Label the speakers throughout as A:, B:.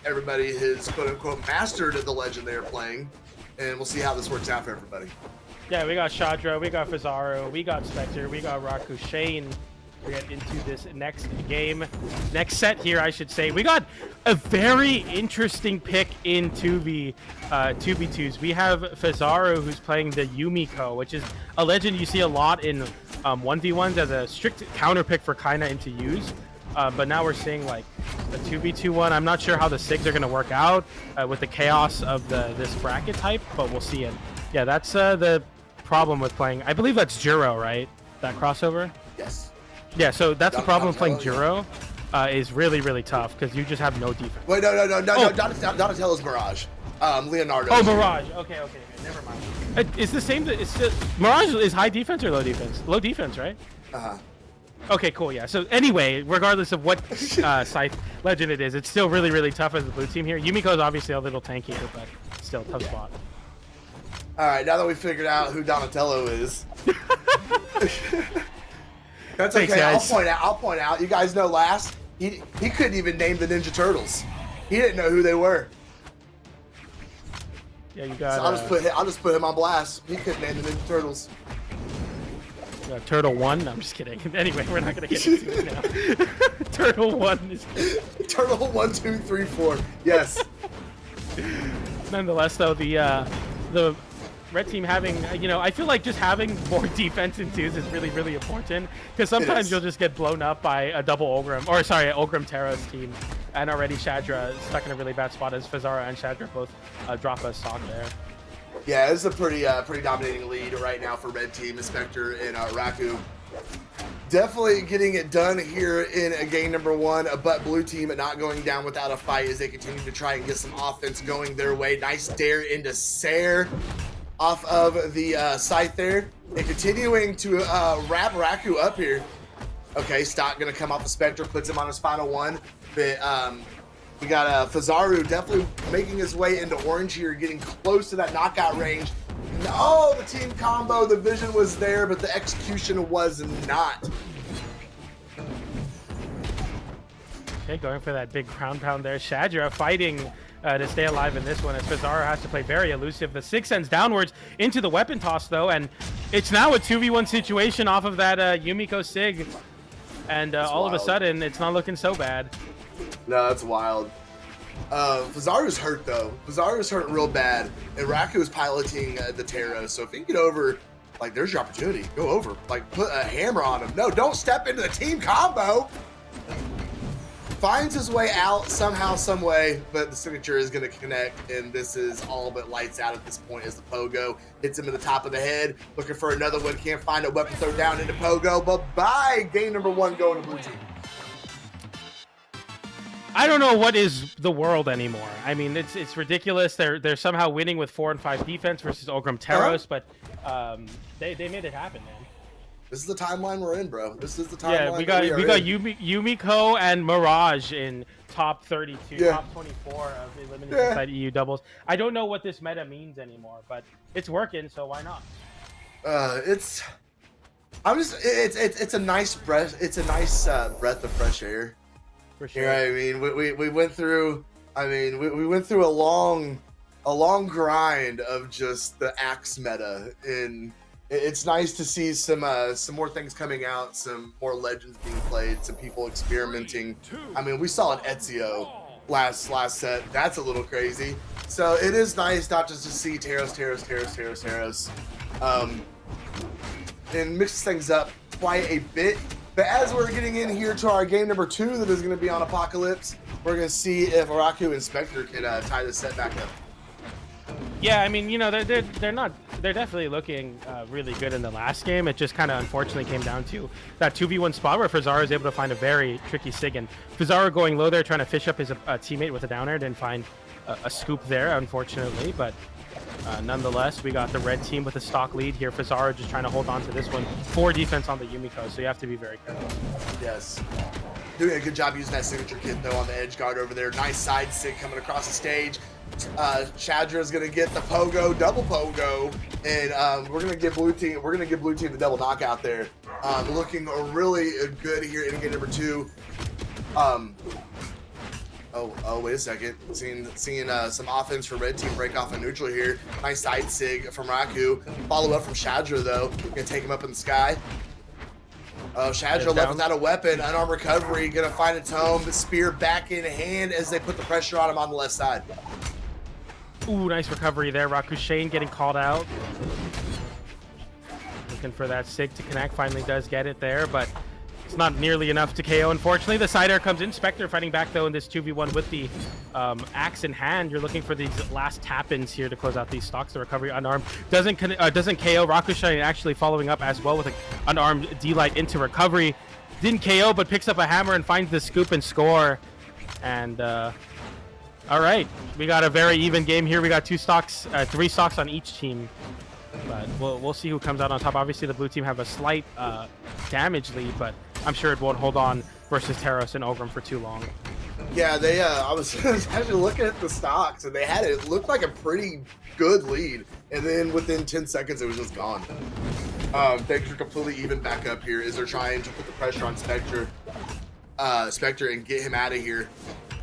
A: everybody has quote-unquote mastered the legend they are playing, and we'll see how this works out for everybody.
B: Yeah, we got Shadra, we got Fezaru, we got Spectre, we got Rakushain. We get into this next game, next set here, I should say. We got a very interesting pick in 2v2s. We have Fezaru, who's playing the Yumiko, which is a legend you see a lot in 1v1s as a strict counter pick for Kaina into use. But now we're seeing like a 2v2 one. I'm not sure how the SIGs are going to work out with the chaos of this bracket type, but we'll see it. Yeah, that's the problem with playing. I believe that's Juro, right? That crossover?
A: Yes.
B: Yeah, so that's the problem with playing Juro. Is really, really tough because you just have no defense.
A: Wait, no. Donatello's Mirage. Leonardo.
B: Oh, Mirage. Okay, never mind. It's the same. Mirage is high defense or low defense? Low defense, right?
A: Uh-huh.
B: Okay, cool, yeah. So anyway, regardless of what Scythe legend it is, it's still really, really tough as the blue team here. Yumiko is obviously a little tankier, but still tough spot.
A: All right, now that we figured out who Donatello is. That's okay.
B: Thanks,
A: I'll point out. You guys know last he couldn't even name the Ninja Turtles. He didn't know who they were.
B: Yeah, you got.
A: So I'll just put him on blast. He couldn't name the Ninja Turtles.
B: Turtle 1? No, I'm just kidding. Anyway, we're not gonna get into it now. Turtle 1 is.
A: Turtle 1, 2, 3, 4. Yes.
B: Nonetheless, though, the red team having, I feel like just having more defense in twos is really, really important because sometimes you'll just get blown up by a double Ogrim, or sorry, an Ogrim Terra's team, and already Shadra is stuck in a really bad spot as Fezaru and Shadra both drop a stock there.
A: Yeah, this is a pretty dominating lead right now for red team, Spectre and Raku. Definitely getting it done here in game number 1, but blue team not going down without a fight as they continue to try and get some offense going their way. Nice dare into Sair off of the site there, and continuing to wrap Raku up here. Okay, stock gonna come off of Spectre, puts him on his final one. But we got Fezaru definitely making his way into orange here, getting close to that knockout range. Oh, the team combo, the vision was there, but the execution was not.
B: Okay, going for that big ground pound there. Shadra fighting to stay alive in this one as Fezaru has to play very elusive. The 6 sends downwards into the weapon toss though, and it's now a 2v1 situation off of that Yumiko Sig, and all of a sudden it's not looking so bad.
A: No, that's wild. Fezaru's hurt though. Fezaru's hurt real bad, and Raku is piloting the Terra, so if he can get over, like, there's your opportunity. Go over, like, put a hammer on him. No, don't step into the team combo. Finds his way out somehow, some way, but the signature is going to connect, and this is all but lights out at this point as the Pogo hits him in the top of the head. Looking for another one, can't find a weapon, throw down into Pogo. Bye-bye, game number 1 going to blue team.
B: I don't know what is the world anymore. I mean, it's ridiculous. They're somehow winning with 4 and 5 defense versus Ogrim Terros, but they made it happen, man.
A: This is the timeline we're in, bro. This is the timeline.
B: Yeah, we got Yumiko and Mirage in top 32, top 24 of Elimination side EU doubles. I don't know what this meta means anymore, but it's working, so why not?
A: It's a nice breath. It's a nice breath of fresh air.
B: For sure.
A: You know what I mean? We went through. I mean, we went through a long grind of just the axe meta, and it's nice to see some more things coming out, some more legends being played, some people experimenting. I mean, we saw an Ezio last set. That's a little crazy. So it is nice not just to see Terros, and mix things up quite a bit. But as we're getting in here to our game number 2 that is going to be on Apocalypse, we're going to see if Raku and Spectre can tie this set back up.
B: Yeah, I mean, they're definitely looking really good in the last game. It just kind of unfortunately came down to that 2v1 spot where Fezaru is able to find a very tricky Sig, and Fezaru going low there trying to fish up his teammate with a down air, didn't find a scoop there, unfortunately, but nonetheless, we got the red team with a stock lead here. Fezaru just trying to hold on to this one. 4 defense on the Yumiko, so you have to be very careful.
A: Yes. Doing a good job using that signature kit though on the edge guard over there. Nice side Sig coming across the stage. Shadra is gonna get the Pogo, double Pogo, and we're gonna give blue team the double knockout there. Looking really good here in game number 2. Oh, wait a second. Seeing some offense for red team break off a neutral here. Nice side sig from Raku. Follow up from Shadra, though. Gonna take him up in the sky. Oh, Shadra left without a weapon. Unarmed recovery. Gonna find its home. The spear back in hand as they put the pressure on him on the left side.
B: Ooh, nice recovery there. Rakushain getting called out. Looking for that sig to connect. Finally does get it there, but it's not nearly enough to KO. Unfortunately, the side air comes in. Spectre fighting back, though, in this 2v1 with the axe in hand. You're looking for these last tap-ins here to close out these stocks. The recovery unarmed doesn't KO. Rakushain actually following up as well with an unarmed D-Light into recovery. Didn't KO, but picks up a hammer and finds the scoop and score. And all right, we got a very even game here. We got 3 stocks on each team. But we'll see who comes out on top. Obviously, the blue team have a slight damage lead, but I'm sure it won't hold on versus Teros and Ogrim for too long.
A: Yeah, they. I was actually looking at the stocks, and they had it looked like a pretty good lead, and then within 10 seconds, it was just gone. Things are completely even back up here as they're trying to put the pressure on Spectre, and get him out of here,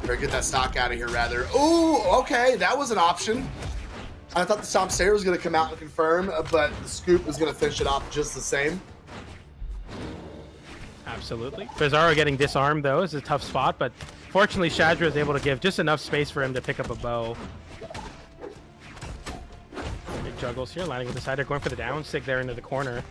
A: or get that stock out of here rather. Oh, okay, that was an option. I thought the Stomp Stair was going to come out and confirm, but the Scoop was going to finish it off just the same.
B: Absolutely. Fezaru getting disarmed, though, is a tough spot, but fortunately, Shadra is able to give just enough space for him to pick up a bow. Big juggles here, landing with the side air, going for the down stick there into the corner.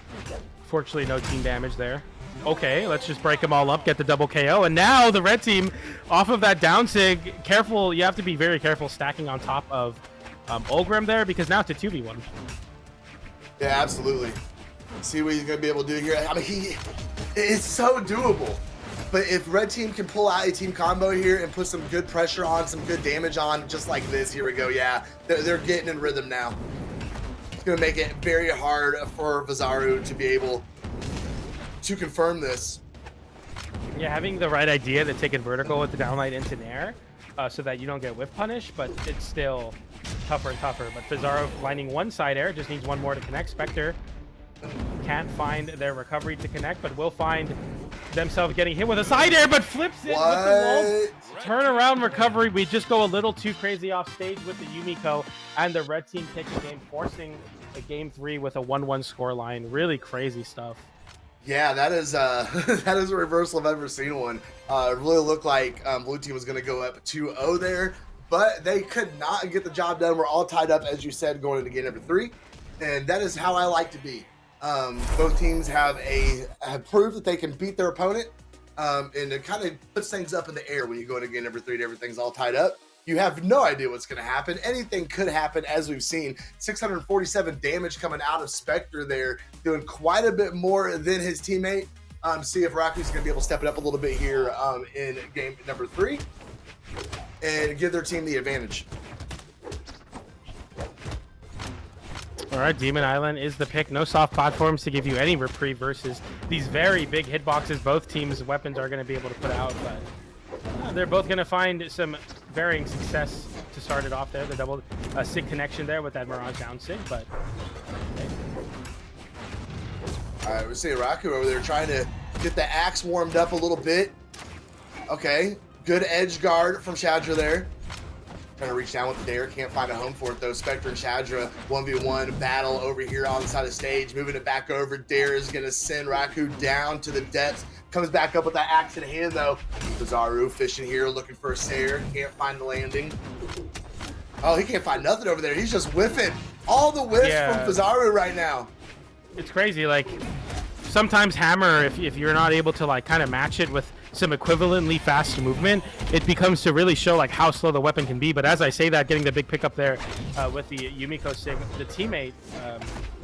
B: Fortunately, no team damage there. Okay, let's just break them all up, get the double KO, and now the red team, off of that down sig, careful, you have to be very careful stacking on top of Ogrim there, because now it's a 2v1.
A: Yeah, absolutely. See what he's going to be able to do here. I mean, it's so doable. But if red team can pull out a team combo here and put some good pressure on, some good damage on, just like this, here we go. Yeah, they're getting in rhythm now. It's going to make it very hard for Fezaru to be able to confirm this.
B: Yeah, having the right idea to take it vertical with the downlight into Nair so that you don't get whiff punish, but it's still tougher and tougher. But Fezaru lining one side air, just needs one more to connect. Spectre can't find their recovery to connect, but will find themselves getting hit with a side air, but flips it with the wall. Turnaround recovery. We just go a little too crazy off stage with the Yumiko, and the red team taking game, forcing a game 3 with a 1-1 score line. Really crazy stuff.
A: Yeah, that is that is a reversal I've ever seen one. It really looked like blue team was going to go up 2-0 there, but they could not get the job done. We're all tied up, as you said, going into game number 3, and that is how I like to be. Both teams have proved that they can beat their opponent, and it kind of puts things up in the air when you go into game number 3 and everything's all tied up. You have no idea what's going to happen. Anything could happen, as we've seen. 647 damage coming out of Spectre there, doing quite a bit more than his teammate. See if Raku's going to be able to step it up a little bit here in game number 3 and give their team the advantage.
B: All right, Demon Island is the pick. No soft platforms to give you any reprieve versus these very big hitboxes both teams' weapons are going to be able to put out, but they're both going to find some varying success to start it off there. The double sig connection there with that Mirage down sig, but okay.
A: All right, we see Raku over there trying to get the axe warmed up a little bit. Okay, good edge guard from Shadra there. Trying to reach down with the dare, can't find a home for it though. Spectre and Shadra 1v1 battle over here on the side of the stage, moving it back over. Dare is gonna send Raku down to the depths. Comes back up with that axe in hand though. Fezaru fishing here, looking for a snare, can't find the landing. Oh, he can't find nothing over there. He's just whiffing all the whiffs from Fezaru right now.
B: It's crazy. Like sometimes hammer, if you're not able to like kind of match it with some equivalently fast movement, it becomes to really show like how slow the weapon can be. But as I say that, getting the big pickup there with the Yumiko sig, the teammate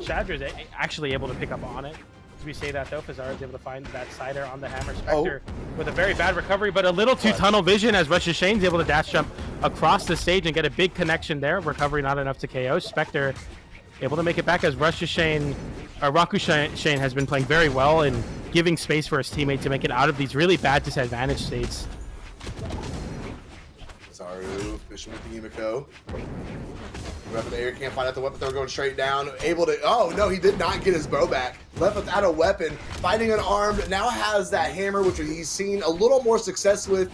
B: Shadra is actually able to pick up on it. As we say that though, Fezaru is able to find that sider on the hammer. Spectre with a very bad recovery, but a little too tunnel vision as Rakushain's able to dash jump across the stage and get a big connection there. Recovery not enough to KO. Spectre able to make it back as Rakushain has been playing very well in giving space for his teammate to make it out of these really bad disadvantage states.
A: Fezaru fishing with the Yumiko. Weapon there, can't find out the weapon. They're going straight down. Able to, oh no, he did not get his bow back. Left without a weapon. Fighting unarmed. Now has that hammer, which he's seen a little more success with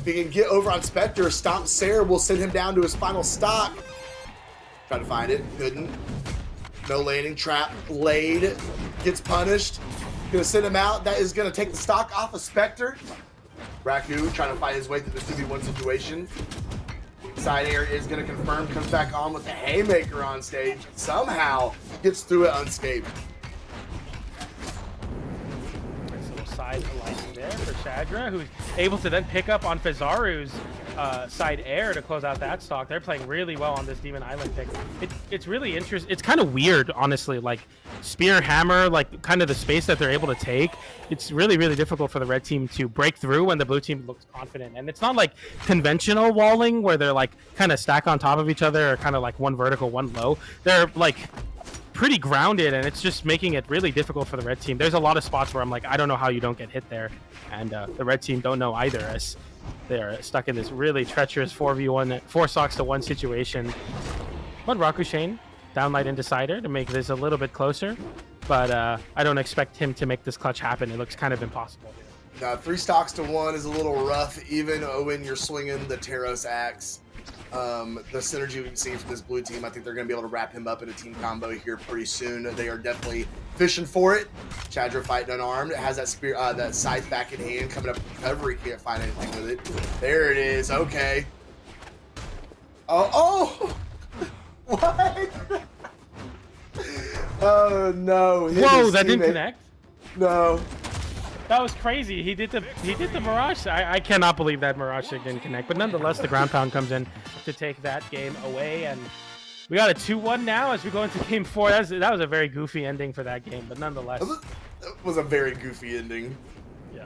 A: If he can get over on Spectre, Stomp Sarah will send him down to his final stock. Try to find it, couldn't. No landing, trap laid, gets punished. Gonna send him out. That is gonna take the stock off of Spectre. Raku trying to fight his way through this 2v1 situation. Side air is gonna confirm, comes back on with a haymaker on stage. Somehow gets through it unscathed.
B: Nice little side alighting there for Shadra, who's able to then pick up on Fezaru's side air to close out that stock. They're playing really well on this Demon Island pick. It's really interesting. It's kind of weird, honestly, like Spear, Hammer, like kind of the space that they're able to take. It's really, really difficult for the red team to break through when the blue team looks confident. And it's not like conventional walling where they're like kind of stack on top of each other or kind of like one vertical, one low. They're like pretty grounded, and it's just making it really difficult for the red team. There's a lot of spots where I'm like, I don't know how you don't get hit there. And the red team don't know either, as they're stuck in this really treacherous 4v1, 4 stocks to 1 situation. But Rakushain downlight into Cider to make this a little bit closer. But I don't expect him to make this clutch happen. It looks kind of impossible.
A: 3 stocks to 1 is a little rough, even when you're swinging the Taros axe. The synergy we can see from this blue team, I think they're going to be able to wrap him up in a team combo here pretty soon. They are definitely fishing for it. Shadra fighting unarmed. It has that spear, that scythe back in hand, coming up with recovery. Can't find anything with it. There it is. Okay. Oh! What? Oh no!
B: Whoa! That didn't connect.
A: No.
B: That was crazy. He did the Mirage. I cannot believe that Mirage didn't connect. But nonetheless, the ground pound comes in to take that game away, and we got a 2-1 now as we go into game 4. That was a very goofy ending for that game, but nonetheless,
A: that was a very goofy ending.
B: Yeah.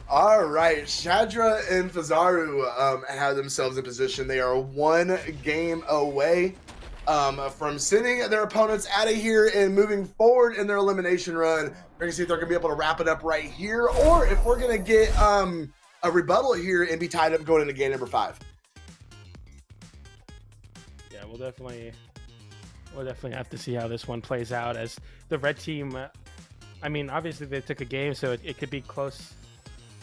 A: All right, Shadra and Fezaru have themselves in position. They are 1 game away from sending their opponents out of here and moving forward in their elimination run. We're gonna see if they're gonna be able to wrap it up right here, or if we're gonna get a rebuttal here and be tied up going into game number 5.
B: Yeah, we'll definitely have to see how this one plays out, as the red team. I mean, obviously they took a game, so it could be close.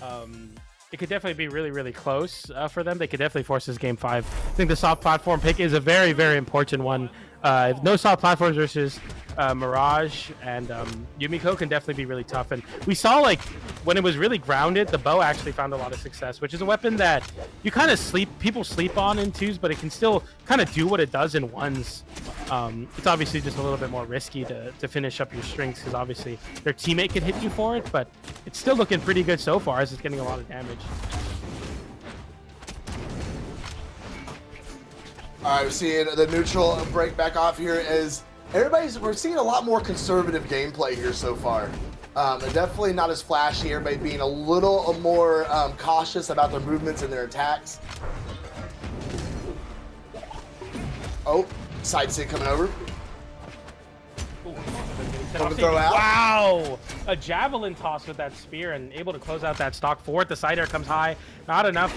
B: It could definitely be really, really close for them. They could definitely force this game 5. I think the soft platform pick is a very, very important one. No soft platforms versus Mirage and Yumiko can definitely be really tough. And we saw, like, when it was really grounded, the bow actually found a lot of success, which is a weapon that you kind of people sleep on in 2s, but it can still kind of do what it does in 1s. It's obviously just a little bit more risky to finish up your strings, because obviously their teammate could hit you for it, but it's still looking pretty good so far, as it's getting a lot of damage.
A: All right, we're seeing the neutral break back off here as we're seeing a lot more conservative gameplay here so far. Definitely not as flashy, everybody being a little more cautious about their movements and their attacks. Oh, side sig coming over. Throw out.
B: Wow! A javelin toss with that spear and able to close out that stock 4. The side air comes high. Not enough.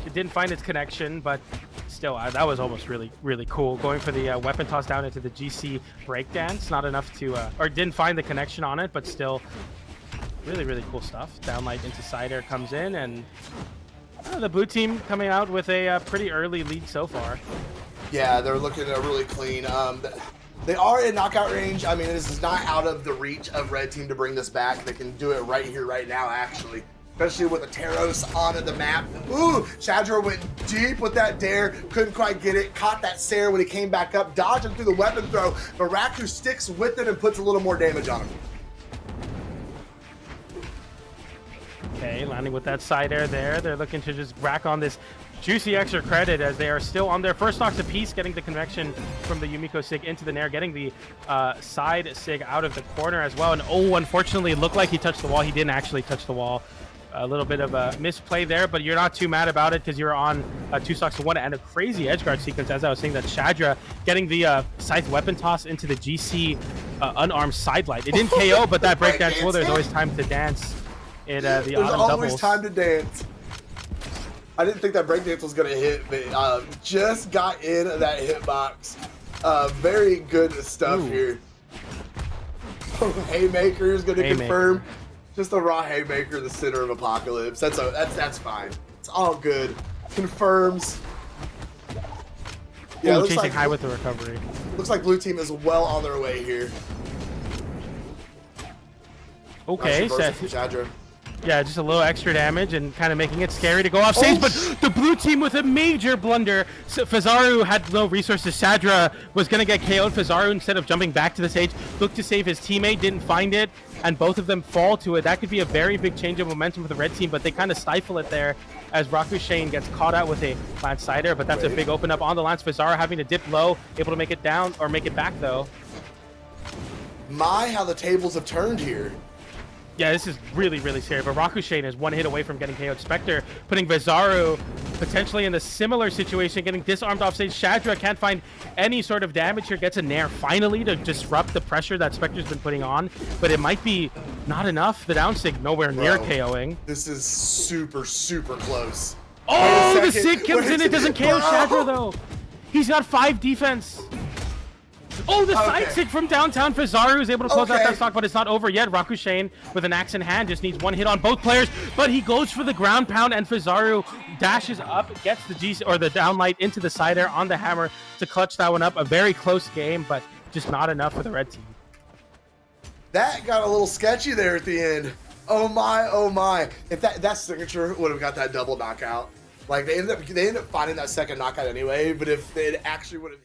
B: It didn't find its connection, but still, that was almost really, really cool. Going for the weapon toss down into the GC breakdance. Not enough to, or didn't find the connection on it, but still really, really cool stuff. Downlight into side air comes in, and the blue team coming out with a pretty early lead so far.
A: Yeah, they're looking really clean. They are in knockout range. I mean, this is not out of the reach of red team to bring this back. They can do it right here, right now, actually. Especially with the Taros on the map. Ooh, Shadra went deep with that dare. Couldn't quite get it. Caught that Sarah when he came back up. Dodging through the weapon throw. But Raku sticks with it and puts a little more damage on him.
B: Okay, landing with that side air there. They're looking to just rack on this juicy extra credit, as they are still on their first stocks apiece, getting the connection from the Yumiko sig into the Nair, getting the side sig out of the corner as well. And oh, unfortunately, it looked like he touched the wall. He didn't actually touch the wall. A little bit of a misplay there, but you're not too mad about it because you're on 2 stocks to 1 and a crazy edgeguard sequence. As I was saying, that Shadra getting the scythe weapon toss into the GC unarmed sidelight. It didn't KO, but that breakdance, well, there's always time to dance. There's
A: always time to dance. I didn't think that breakdance was going to hit, but just got in that hitbox. Very good stuff here. Haymaker is going to confirm. Just a raw haymaker in the center of Apocalypse. That's fine. It's all good. Confirms.
B: Yeah,
A: looks
B: chasing
A: like
B: high with the recovery.
A: Looks like blue team is well on their way here.
B: Okay,
A: nice
B: Seth.
A: from Shadra.
B: Yeah, just a little extra damage and kind of making it scary to go off stage, but the blue team with a major blunder. So Fezaru had no resources. Shadra was going to get KO'd. Fezaru, instead of jumping back to the stage, looked to save his teammate, didn't find it, and both of them fall to it. That could be a very big change of momentum for the red team, but they kind of stifle it there as Rakushain gets caught out with a Lance Cider, but that's a big open up on the Lance. Fezaru having to dip low, able to make it down, or make it back, though.
A: My, how the tables have turned here.
B: Yeah, this is really, really scary, but Rakushain is one hit away from getting KO'd. Spectre putting Fezaru potentially in a similar situation, getting disarmed off stage. Shadra can't find any sort of damage here, gets a nair finally to disrupt the pressure that Spectre's been putting on, but it might be not enough. The down sig nowhere near KOing.
A: This is super, super close.
B: Oh, the sig comes in, it doesn't KO Shadra though. He's got 5 defense. Oh, the side sig from downtown. Fezaru is able to close out that stock, but it's not over yet. Rakushain with an axe in hand just needs one hit on both players, but he goes for the ground pound, and Fezaru dashes up, gets the the downlight into the side air on the hammer to clutch that one up. A very close game, but just not enough for the red team.
A: That got a little sketchy there at the end. Oh my, oh my. If that signature would have got that double knockout. Like they ended up finding that second knockout anyway, but if they actually would have